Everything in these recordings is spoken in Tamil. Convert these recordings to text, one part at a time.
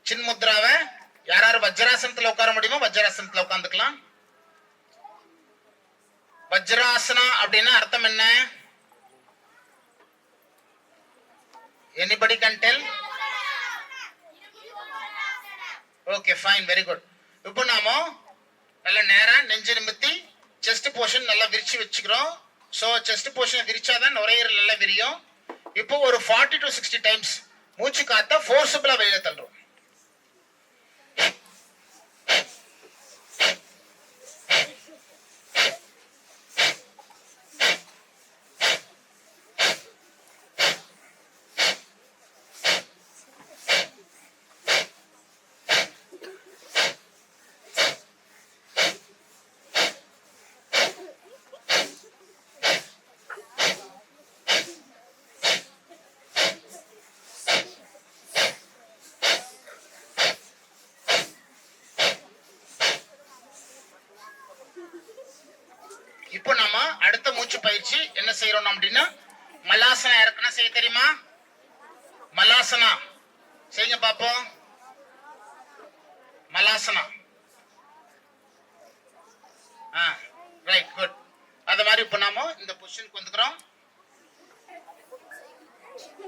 சின்முத்ராவை யார் யார் வஜ்ராசனத்துல உட்கார முடியுமோ வஜ்ராசனத்துல உட்காந்துக்கலாம். வஜ்ராசனா அப்படின்னா அர்த்தம் என்ன? Anybody can tell? Okay, fine, very good. இப்போ நாம நல்ல நேரா நெஞ்சு நிமித்தி செஸ்ட் போர்ஷன் நல்லா விரிச்சு வச்சுக்கிறோம். ஸோ செஸ்ட் போர்ஷன் விரிச்சாதான் நுரையீரல் நல்லா விரியும். இப்போ ஒரு 40 to 60 டைம்ஸ் மூச்சு காத்த ஃபோர்ஸபிளா வெளியில தள்ளுறோம். இப்போ நாம அடுத்த மூச்சு பயிற்சி என்ன செய்யறோம் அப்படின்னா மலாசனா. யாருக்குன்னா செய்ய தெரியுமா? மலாசனா செய்யுங்க பாப்போம். மலாசனா. Right, good. அத மாதிரி இப்போ நாம இந்த பொசிஷனுக்கு வந்துக்கிறோம்.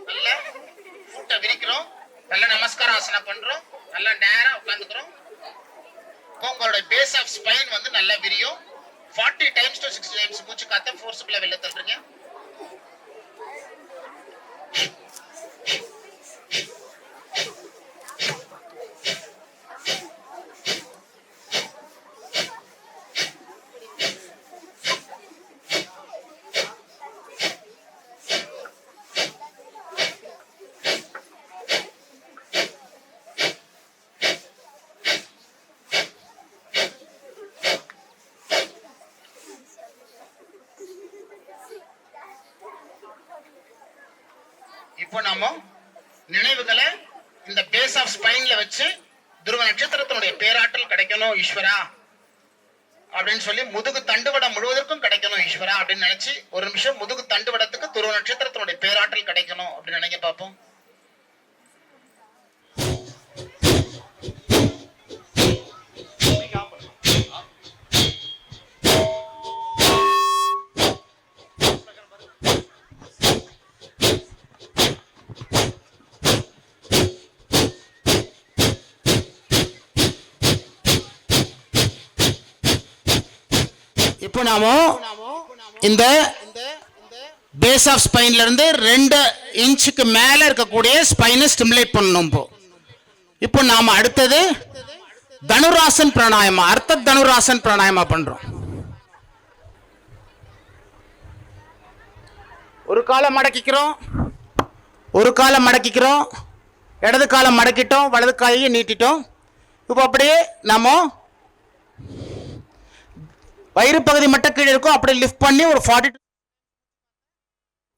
நல்ல ஃபுட்டை விரிக்கிறோம். நல்ல நமஸ்கார ஆசனா பண்றோம். நல்லா நேரா உட்காந்துக்கிறோம். உங்களோட பேஸ் ஆஃப் ஸ்பைன் வந்து நல்லா விரியும். 40 times to 60 times மூச்சு காத்த ஃபோர்ஸ்பிளா வெளிய தள்ளுறீங்க. இப்போ நாம நினைவுகளை இந்த பேஸ் ஆஃப் ஸ்பைன்ல வச்சு துருவ நட்சத்திரத்தினுடைய பேராற்றல் கிடைக்கணும் ஈஸ்வரா அப்படின்னு சொல்லி முதுகு தண்டுவடம் முழுவதற்கும் கிடைக்கணும் ஈஸ்வரா அப்படின்னு நினைச்சு ஒரு நிமிஷம் முதுகு தண்டுவடத்துக்கு துருவ நட்சத்திரத்தினுடைய பேராற்றல் கிடைக்கணும் அப்படின்னு நினைக்க பார்ப்போம். இப்போ நாம இந்த பேஸ் ஆஃப் ஸ்பைன்ல இருந்து 2 இன்ச்சுக்கு மேல இருக்கக்கூடிய ஸ்பைனை ஸ்டிமுலேட் பண்ணணும். இப்போ நாம அடுத்தது தனுராசன் பிராணாயமா, அர்த்த தனுராசன் பிராணாயமா பண்றோம். ஒரு காலை மடக்கிக்கிறோம், ஒரு காலை மடக்கிக்கிறோம், இடது காலை மடக்கிட்டோம், வலது காலையை நீட்டிட்டோம். இப்போ அப்படியே நாம வயிறு பகுதி மட்டும் கீழே இருக்கும், அப்படியே லிஃப்ட் பண்ணி ஒரு 40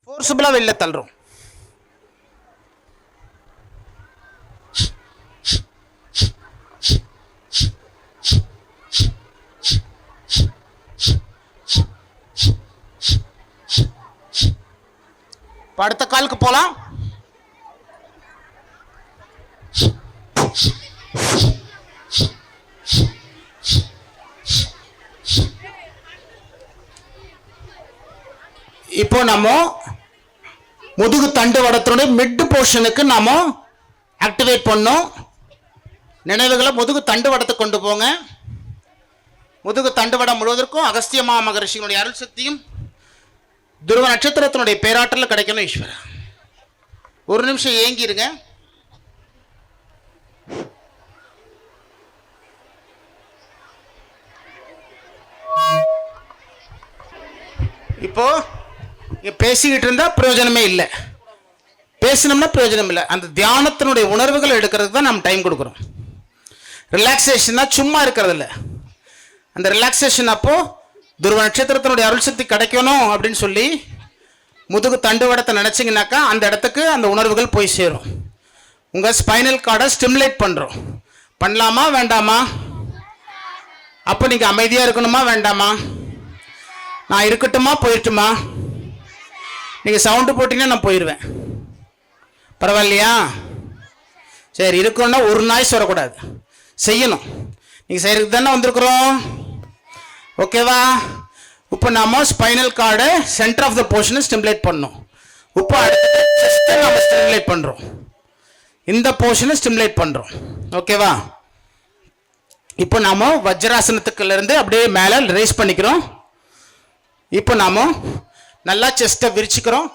ஃபோர்ஸபிளா வெளில தள்ளுறோம். அடுத்த காலுக்கு போலாம். இப்போ நம்ம முதுகு தண்டு வடத்தினுடைய மிட் போர்ஷனுக்கு நாம ஆக்டிவேட் பண்ணோம். நினைவுகளை முதுகு தண்டு வடத்துக்கு கொண்டு போங்க. முதுகு தண்டு வடம் முழுவதற்கும் அகஸ்திய மகரிஷியினுடைய அருள் சக்தியும் துருவ நட்சத்திரத்தினுடைய பேராற்றல் கிடைக்கணும் ஈஸ்வரா. ஒரு நிமிஷம் ஏங்கிருங்க. இப்போ பேசிக்கிட்டு இருந்தா பிரயோஜனமே இல்லை, பேசணும்னா பிரயோஜனம் இல்லை. அந்த தியானத்தினுடைய உணர்வுகள் எடுக்கிறதுக்கு தான் நம்ம டைம் கொடுக்குறோம். ரிலாக்ஸேஷன்னா சும்மா இருக்கிறது இல்லை. அந்த ரிலாக்ஸேஷன் அப்போ துருவ நட்சத்திரத்தினுடைய அருள் சக்தி கிடைக்கணும் அப்படின்னு சொல்லி முதுகு தண்டுவடத்தை நினச்சிங்கனாக்கா அந்த இடத்துக்கு அந்த உணர்வுகள் போய் சேரும். உங்கள் ஸ்பைனல் கார்டை ஸ்டிமுலேட் பண்ணுறோம். பண்ணலாமா வேண்டாமா? அப்போ நீங்கள் அமைதியாக இருக்கணுமா வேண்டாமா? நான் இருக்கட்டுமா போயிட்டுமா? நீங்கள் சவுண்டு போட்டிங்கன்னா நான் போயிடுவேன். பரவாயில்லையா? சரி, இருக்கணும்னா ஒரு நாய்ஸ் வரக்கூடாது, செய்யணும். நீங்கள் செய்கிறதுக்கு தானே வந்திருக்கிறோம், ஓகேவா? இப்போ நாம spinal cord centre of the போர்ஷனை ஸ்டிமுலேட் பண்ணோம். இப்போ அடுத்து செஸ்ட்டை நம்ம ஸ்டிமுலேட் பண்ணுறோம், இந்த போர்ஷனை ஸ்டிமுலேட் பண்ணுறோம், ஓகேவா? இப்போ நாம வஜ்ராசனத்துக்குலேருந்து அப்படியே மேலே ரேஸ் பண்ணிக்கிறோம். இப்போ நாம நல்லா செஸ்ட்டை விரிச்சுக்கிறோம்.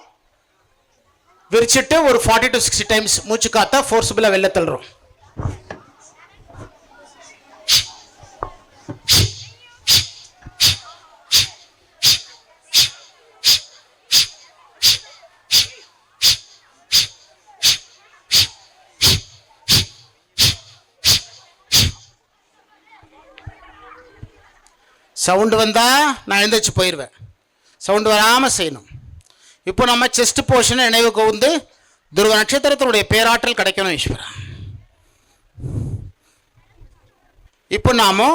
விரிச்சிட்டு ஒரு 40 to 60 டைம்ஸ் மூச்சு காத்தா ஃபோர்ஸபிளாக வெளில தள்ளுறோம். சவுண்டு வந்தால் நான் எழுந்திரிச்சு போயிடுவேன், சவுண்டு வராமல் செய்யணும். இப்போ நம்ம செஸ்ட் போர்ஷனை நினைவு கூர்ந்து துருவ நட்சத்திரத்தினுடைய பேராற்றல் கிடைக்கணும் ஈஸ்வரா. இப்போ நாம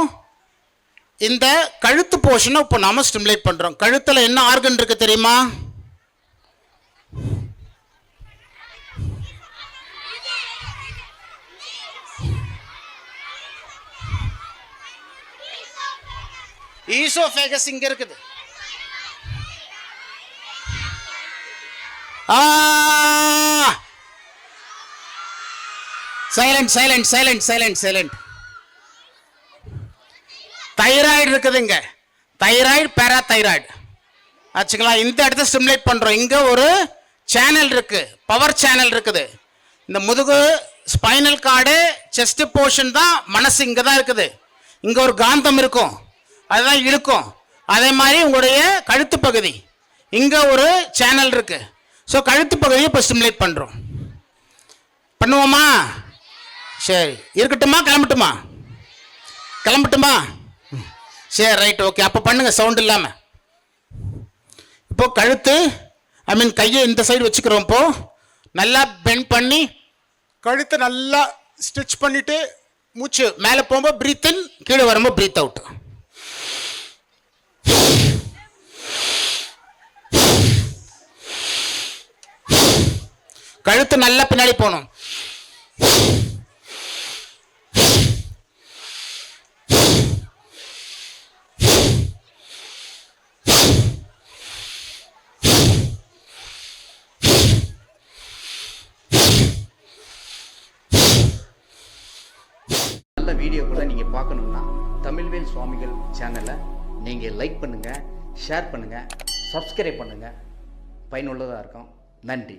இந்த கழுத்து போர்ஷனை இப்போ நாம ஸ்டிமுலேட் பண்ணுறோம். கழுத்தில் என்ன ஆர்கன் இருக்கு தெரியுமா? ஈசோஃபேகஸ் இங்க இருக்குது. Silent silent silent silent silent. Thyroid இருக்குது இங்க, தைராய்டு பேராதைராய்டு ஆச்சுங்களா. இந்த இடத்த ஸ்டிமுலேட் பண்றோம். இங்க ஒரு சேனல் இருக்கு, பவர் சேனல் இருக்குது. இந்த முதுகு ஸ்பைனல் கார்டு செஸ்ட் போர்ஷன் தான், மனசு இங்க தான் இருக்குது. இங்க ஒரு காந்தம் இருக்கும், அதுதான் இழுக்கும். அதே மாதிரி உங்களுடைய கழுத்து பகுதி இங்க ஒரு சேனல் இருக்கு. ஸோ கழுத்து பகுதியை இப்போ ஸ்டிமுலேட் பண்ணுறோம். பண்ணுவோமா? சரி, இருக்கட்டுமா? கிளம்பட்டுமா? கிளம்பட்டுமா? சரி, ரைட், ஓகே. அப்போ பண்ணுங்க சவுண்ட் இல்லாமல். இப்போ கழுத்து கையை இந்த சைடு வச்சுக்கிறோம். இப்போ நல்லா பெண்ட் பண்ணி கழுத்தை நல்லா ஸ்ட்ரெச் பண்ணிட்டு மூச்சு மேலே போகும்போது பிரீத் இன், கீழே வரும்போது பிரீத் அவுட். கழுத்து நல்லா பின்னாடி போகணும். நல்ல வீடியோ கூட நீங்கள் பார்க்கணும்னா தமிழ்வேல் சுவாமிகள் சேனலை நீங்கள் லைக் பண்ணுங்கள், ஷேர் பண்ணுங்கள், சப்ஸ்கிரைப் பண்ணுங்கள். பயனுள்ளதாக இருக்கும். நன்றி.